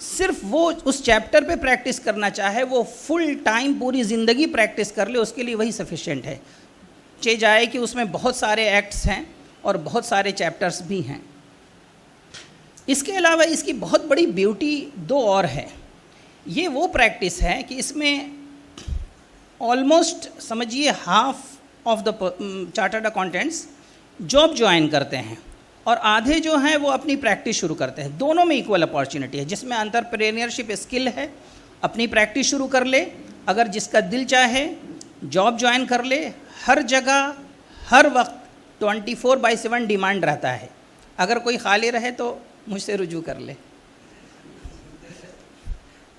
صرف وہ اس چیپٹر پہ پریکٹس کرنا چاہے وہ فل ٹائم پوری زندگی پریکٹس کر لے، اس کے لیے وہی سفیشینٹ ہے، چہ جائے کہ اس میں بہت سارے ایکٹس ہیں اور بہت سارے چیپٹرز بھی ہیں۔ اس کے علاوہ اس کی بہت بڑی بیوٹی دو اور ہے۔ یہ وہ پریکٹس ہے کہ اس میں آلموسٹ سمجھیے half of the chartered accountants job join کرتے ہیں اور آدھے جو ہیں وہ اپنی پریکٹس شروع کرتے ہیں۔ دونوں میں ایکول اپارچونٹی ہے، جس میں انٹرپرینیئرشپ اسکل ہے اپنی پریکٹس شروع کر لے، اگر جس کا دل چاہے جاب جوائن کر لے۔ ہر جگہ ہر وقت 24/7 ڈیمانڈ رہتا ہے، اگر کوئی خالی رہے تو مجھ سے رجوع کر لے،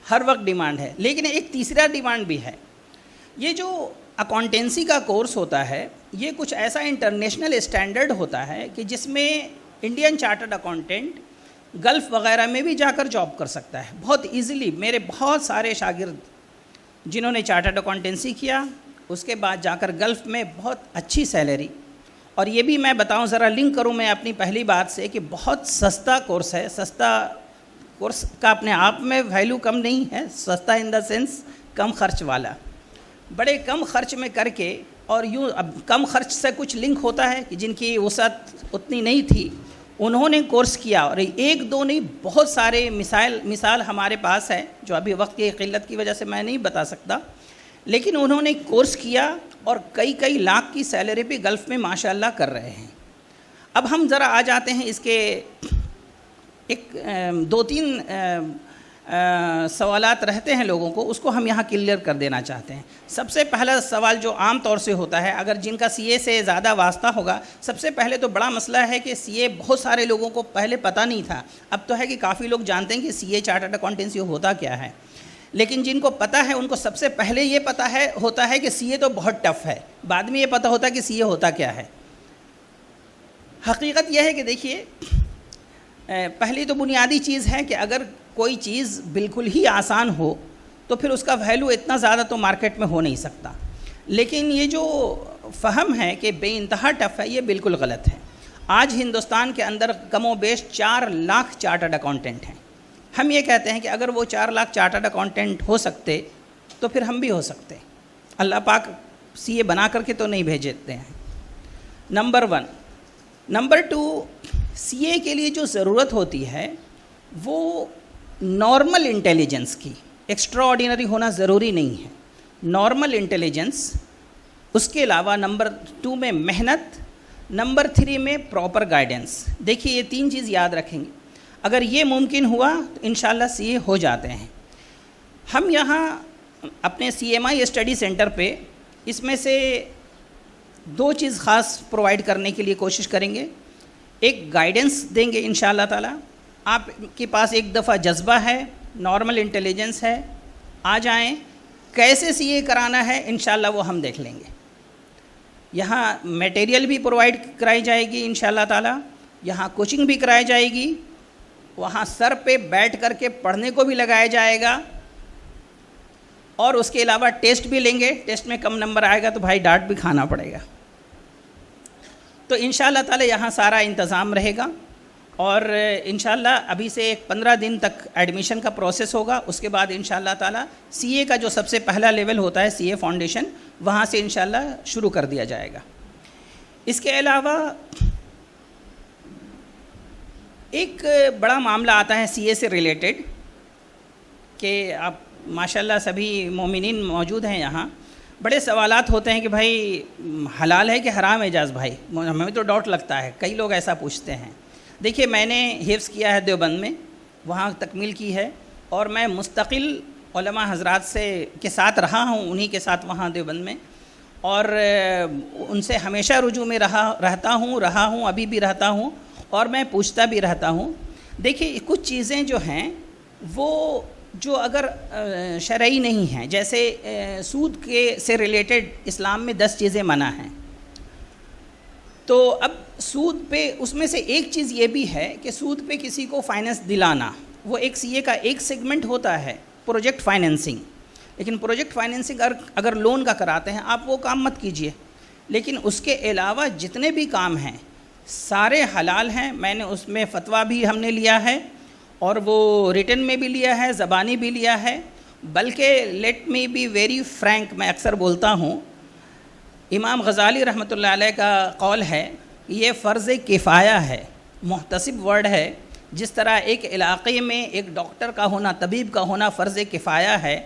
ہر وقت ڈیمانڈ ہے۔ لیکن ایک تیسرا ڈیمانڈ بھی ہے، یہ جو اکاؤنٹنسی کا کورس ہوتا ہے یہ کچھ ایسا انٹرنیشنل اسٹینڈرڈ ہوتا ہے کہ جس میں انڈین چارٹرڈ اکاؤنٹنٹ گلف وغیرہ میں بھی جا کر جاب کر سکتا ہے بہت ایزیلی۔ میرے بہت سارے شاگرد جنہوں نے چارٹرڈ اکاؤنٹنسی کیا اس کے بعد جا کر گلف میں بہت اچھی سیلری، اور یہ بھی میں بتاؤں ذرا لنک کروں میں اپنی پہلی بات سے کہ بہت سستا کورس ہے۔ سستا کورس کا اپنے آپ میں ویلیو کم نہیں ہے، سستا ان دا سینس کم خرچ والا، بڑے کم خرچ میں کر کے، اور یوں اب کم خرچ سے کچھ لنک ہوتا ہے کہ جن کی وسعت اتنی نہیں تھی انہوں نے کورس کیا، اور ایک دو نہیں بہت سارے مثال ہمارے پاس ہے جو ابھی وقت کی قلت کی وجہ سے میں نہیں بتا سکتا، لیکن انہوں نے کورس کیا اور کئی لاکھ کی سیلری پہ گلف میں ماشاءاللہ کر رہے ہیں۔ اب ہم ذرا آ جاتے ہیں اس کے ایک دو تین سوالات رہتے ہیں لوگوں کو، اس کو ہم یہاں کلیئر کر دینا چاہتے ہیں۔ سب سے پہلا سوال جو عام طور سے ہوتا ہے، اگر جن کا سی اے سے زیادہ واسطہ ہوگا، سب سے پہلے تو بڑا مسئلہ ہے کہ سی اے بہت سارے لوگوں کو پہلے پتہ نہیں تھا، اب تو ہے کہ کافی لوگ جانتے ہیں کہ سی اے چارٹرڈ اکاؤنٹنسی ہوتا کیا ہے، لیکن جن کو پتہ ہے ان کو سب سے پہلے یہ پتہ ہوتا ہے کہ سی اے تو بہت ٹف ہے، بعد میں یہ پتہ ہوتا ہے کہ سی اے ہوتا کیا ہے۔ حقیقت یہ ہے کہ دیکھیے، پہلی تو بنیادی چیز ہے کہ اگر کوئی چیز بالکل ہی آسان ہو تو پھر اس کا ویلیو اتنا زیادہ تو مارکیٹ میں ہو نہیں سکتا، لیکن یہ جو فہم ہے کہ بے انتہا ٹف ہے یہ بالکل غلط ہے۔ آج ہندوستان کے اندر کم و بیش 4 لاکھ چارٹرڈ اکاؤنٹنٹ ہیں۔ ہم یہ کہتے ہیں کہ اگر وہ 4 لاکھ چارٹرڈ اکاؤنٹنٹ ہو سکتے تو پھر ہم بھی ہو سکتے۔ اللہ پاک سی اے بنا کر کے تو نہیں بھیجتے ہیں، نمبر 1۔ نمبر 2، سی اے کے لیے جو ضرورت ہوتی ہے وہ نارمل انٹیلیجنس کی، ایکسٹرا آرڈینری ہونا ضروری نہیں ہے، نارمل انٹیلیجنس۔ اس کے علاوہ نمبر 2 میں محنت، نمبر 3 میں پراپر گائیڈنس۔ دیکھیے یہ 3 چیز یاد رکھیں گے، اگر یہ ممکن ہوا تو انشاءاللہ سی اے ہو جاتے ہیں۔ ہم یہاں اپنے C M I study centre پہ اس میں سے 2 چیز خاص پرووائڈ کرنے کے لیے کوشش کریں گے۔ ایک گائیڈنس دیں گے انشاءاللہ تعالی، آپ کے پاس ایک دفعہ جذبہ ہے، نارمل انٹیلیجنس ہے، آ جائیں، کیسے سی اے کرانا ہے انشاءاللہ وہ ہم دیکھ لیں گے۔ یہاں میٹیریل بھی پرووائڈ کرائی جائے گی انشاءاللہ تعالی، یہاں کوچنگ بھی کرائی جائے گی، وہاں سر پہ بیٹھ کر کے پڑھنے کو بھی لگایا جائے گا، اور اس کے علاوہ ٹیسٹ بھی لیں گے۔ ٹیسٹ میں کم نمبر آئے گا تو بھائی ڈانٹ بھی کھانا پڑے گا۔ تو انشاءاللہ تعالی یہاں سارا انتظام رہے گا، اور انشاءاللہ ابھی سے 15 دن تک ایڈمیشن کا پروسیس ہوگا۔ اس کے بعد انشاءاللہ تعالی سی اے کا جو سب سے پہلا لیول ہوتا ہے سی اے فاؤنڈیشن، وہاں سے انشاءاللہ شروع کر دیا جائے گا۔ اس کے علاوہ ایک بڑا معاملہ آتا ہے سی اے سے ریلیٹڈ، کہ آپ ماشاءاللہ سبھی مومنین موجود ہیں یہاں، بڑے سوالات ہوتے ہیں کہ بھائی حلال ہے کہ حرام ہے اعجاز بھائی؟ ہمیں تو ڈاؤٹ لگتا ہے، کئی لوگ ایسا پوچھتے ہیں۔ دیکھیے میں نے حفظ کیا ہے دیوبند میں، وہاں تکمیل کی ہے، اور میں مستقل علماء حضرات کے ساتھ رہا ہوں، انہی کے ساتھ وہاں دیوبند میں، اور ان سے ہمیشہ رجوع میں رہا ہوں، ابھی بھی رہتا ہوں، اور میں پوچھتا بھی رہتا ہوں۔ دیکھیے کچھ چیزیں جو ہیں وہ جو اگر شرعی نہیں ہیں، جیسے سود سے ریلیٹڈ اسلام میں 10 چیزیں منع ہیں، تو اب سود پہ اس میں سے ایک چیز یہ بھی ہے کہ سود پہ کسی کو فائننس دلانا، وہ ایک سی اے کا ایک سیگمنٹ ہوتا ہے پروجیکٹ فائننسنگ، لیکن پروجیکٹ فائننسنگ اگر لون کا کراتے ہیں آپ وہ کام مت کیجئے، لیکن اس کے علاوہ جتنے بھی کام ہیں سارے حلال ہیں۔ میں نے اس میں فتویٰ بھی ہم نے لیا ہے، اور وہ ریٹن میں بھی لیا ہے, زبانی بھی لیا ہے. بلکہ let me be very frank, میں اکثر بولتا ہوں, امام غزالی رحمۃ اللہ علیہ کا قول ہے, یہ فرض کفایہ ہے, محتسب ورڈ ہے. جس طرح ایک علاقے میں ایک ڈاکٹر کا ہونا, طبیب کا ہونا فرض کفایہ ہے,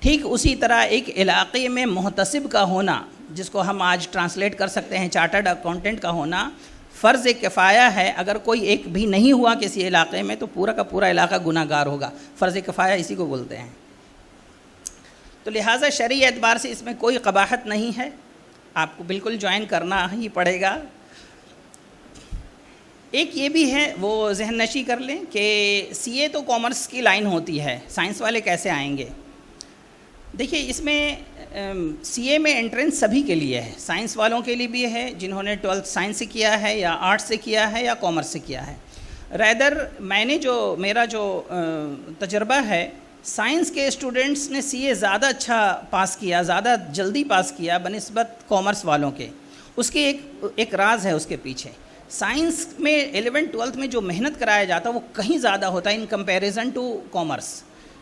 ٹھیک اسی طرح ایک علاقے میں محتسب کا ہونا, جس کو ہم آج ٹرانسلیٹ کر سکتے ہیں چارٹرڈ اکاؤنٹنٹ کا ہونا, فرض کفایہ ہے. اگر کوئی ایک بھی نہیں ہوا کسی علاقے میں تو پورا کا پورا علاقہ گناہ گار ہوگا. فرض کفایہ اسی کو بولتے ہیں. تو لہٰذا شرعی اعتبار سے اس میں کوئی قباحت نہیں ہے, آپ کو بالکل جوائن کرنا ہی پڑے گا. ایک یہ بھی ہے, وہ ذہن نشی کر لیں کہ سی اے تو کامرس کی لائن ہوتی ہے, سائنس والے کیسے آئیں گے. دیکھیے اس میں سی اے میں انٹرنس سبھی کے لیے ہے, سائنس والوں کے لیے بھی ہے جنہوں نے 12th سائنس سے کیا ہے یا آرٹس سے کیا ہے یا کامرس سے کیا ہے. ریدر میرا جو تجربہ ہے, سائنس کے اسٹوڈنٹس نے سی اے زیادہ اچھا پاس کیا, زیادہ جلدی پاس کیا بنسبت کامرس والوں کے. اس کے ایک راز ہے اس کے پیچھے. سائنس میں 11th 12th میں جو محنت کرایا جاتا ہے وہ کہیں زیادہ ہوتا ہے in comparison to commerce.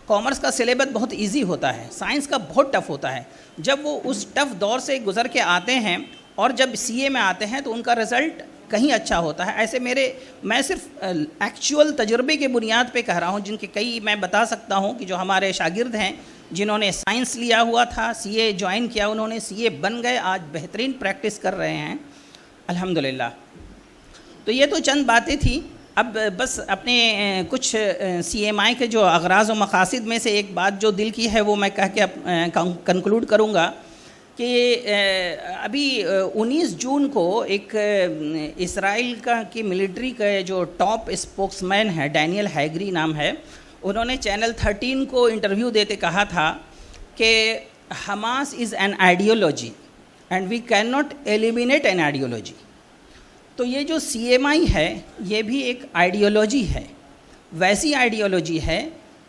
Commerce کا سلیبس بہت ایزی ہوتا ہے, سائنس کا بہت ٹف ہوتا ہے. جب وہ اس ٹف دور سے گزر کے آتے ہیں اور جب سی اے میں آتے ہیں تو ان کا رزلٹ کہیں اچھا ہوتا ہے. ایسے میں صرف ایکچوئل تجربے کے بنیاد پہ کہہ رہا ہوں, جن کے کئی میں بتا سکتا ہوں کہ جو ہمارے شاگرد ہیں جنہوں نے سائنس لیا ہوا تھا, سی اے جوائن کیا, انہوں نے سی اے بن گئے, آج بہترین پریکٹس کر رہے ہیں الحمدللہ. تو یہ تو چند باتیں تھیں. اب بس اپنے کچھ سی ایم آئی کے جو اغراض و مقاصد میں سے ایک بات جو دل کی ہے وہ میں کہہ کے کنکلوڈ کروں گا کہ ابھی 19 جون کو ایک اسرائیل کی ملٹری کا جو ٹاپ اسپوکس مین ہے, ڈینیل ہیگری نام ہے, انہوں نے چینل 13 کو انٹرویو دیتے کہا تھا کہ Hamas is an ideology and we can not eliminate an ideology. تو یہ جو سی ایم آئی ہے یہ بھی ایک آئیڈیولوجی ہے, ویسی آئیڈیولوجی ہے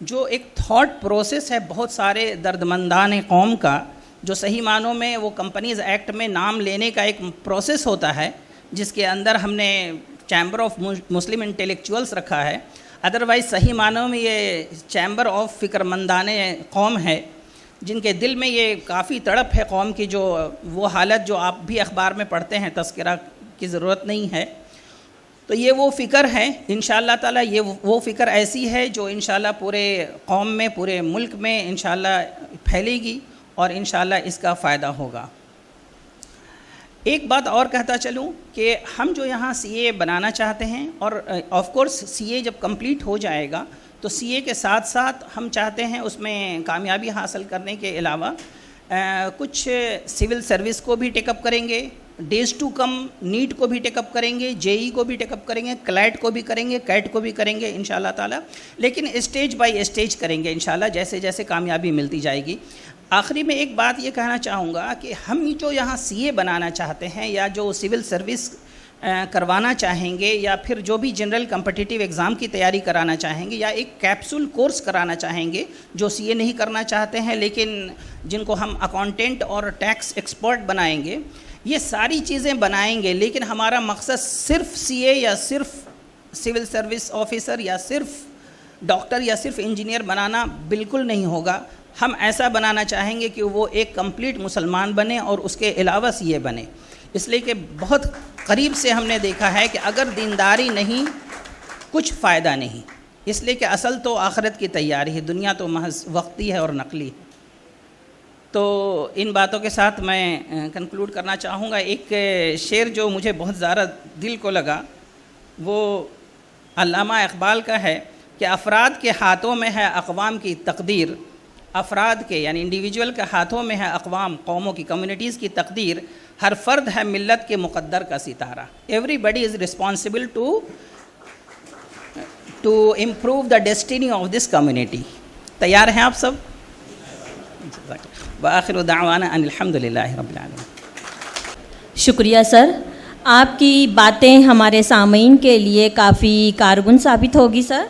جو ایک تھاٹ پروسیس ہے بہت سارے دردمندان قوم کا, جو صحیح معنوں میں وہ کمپنیز ایکٹ میں نام لینے کا ایک پروسیس ہوتا ہے, جس کے اندر ہم نے چیمبر آف مسلم انٹلیکچوئلس رکھا ہے. ادروائز صحیح معنوں میں یہ چیمبر آف فکر مندان قوم ہے, جن کے دل میں یہ کافی تڑپ ہے قوم کی, جو وہ حالت جو آپ بھی اخبار میں پڑھتے ہیں, تذکرہ کی ضرورت نہیں ہے. تو یہ وہ فکر ہے انشاءاللہ تعالی, یہ وہ فکر ایسی ہے جو انشاءاللہ پورے قوم میں, پورے ملک میں انشاءاللہ پھیلے گی اور انشاءاللہ اس کا فائدہ ہوگا. ایک بات اور کہتا چلوں کہ ہم جو یہاں سی اے بنانا چاہتے ہیں, اور آف کورس سی اے جب کمپلیٹ ہو جائے گا تو سی اے کے ساتھ ساتھ ہم چاہتے ہیں اس میں کامیابی حاصل کرنے کے علاوہ کچھ سول سروس کو بھی ٹیک اپ کریں گے, ڈیز ٹو کم نیٹ کو بھی ٹیک اپ کریں گے, جے ای کو بھی ٹیک اپ کریں گے, کلیٹ کو بھی کریں گے, کیٹ کو بھی کریں گے انشاءاللہ تعالی, لیکن اسٹیج بائی اسٹیج کریں گے انشاءاللہ, جیسے جیسے کامیابی ملتی جائے گی. آخری میں ایک بات یہ کہنا چاہوں گا کہ ہم جو یہاں سی اے بنانا چاہتے ہیں یا جو سول سروس کروانا چاہیں گے یا پھر جو بھی جنرل کمپٹیٹیو ایگزام کی تیاری کرانا چاہیں گے یا ایک کیپسول کورس کرانا چاہیں گے, جو سی اے نہیں کرنا چاہتے ہیں لیکن جن کو ہم اکاؤنٹنٹ اور ٹیکس ایکسپرٹ بنائیں گے, یہ ساری چیزیں بنائیں گے, لیکن ہمارا مقصد صرف سی اے یا صرف سول سروس آفیسر یا صرف ڈاکٹر یا صرف انجینئر بنانا بالکل نہیں ہوگا. ہم ایسا بنانا چاہیں گے کہ وہ ایک کمپلیٹ مسلمان بنے اور اس کے علاوہ سی اے بنے, اس لیے کہ بہت قریب سے ہم نے دیکھا ہے کہ اگر دینداری نہیں کچھ فائدہ نہیں, اس لیے کہ اصل تو آخرت کی تیاری ہے, دنیا تو محض وقتی ہے اور نقلی ہے. تو ان باتوں کے ساتھ میں کنکلوڈ کرنا چاہوں گا. ایک شعر جو مجھے بہت زیادہ دل کو لگا وہ علامہ اقبال کا ہے کہ افراد کے ہاتھوں میں ہے اقوام کی تقدیر, افراد کے یعنی انڈیویجول کے ہاتھوں میں ہے اقوام, قوموں کی, کمیونٹیز کی تقدیر, ہر فرد ہے ملت کے مقدر کا ستارہ. Everybody is responsible to improve the destiny of this community. تیار ہیں آپ سب؟ وآخر دعوانا ان الحمدللہ رب العالمین. شکریہ سر, آپ کی باتیں ہمارے سامعین کے لیے کافی کارگر ثابت ہوگی سر.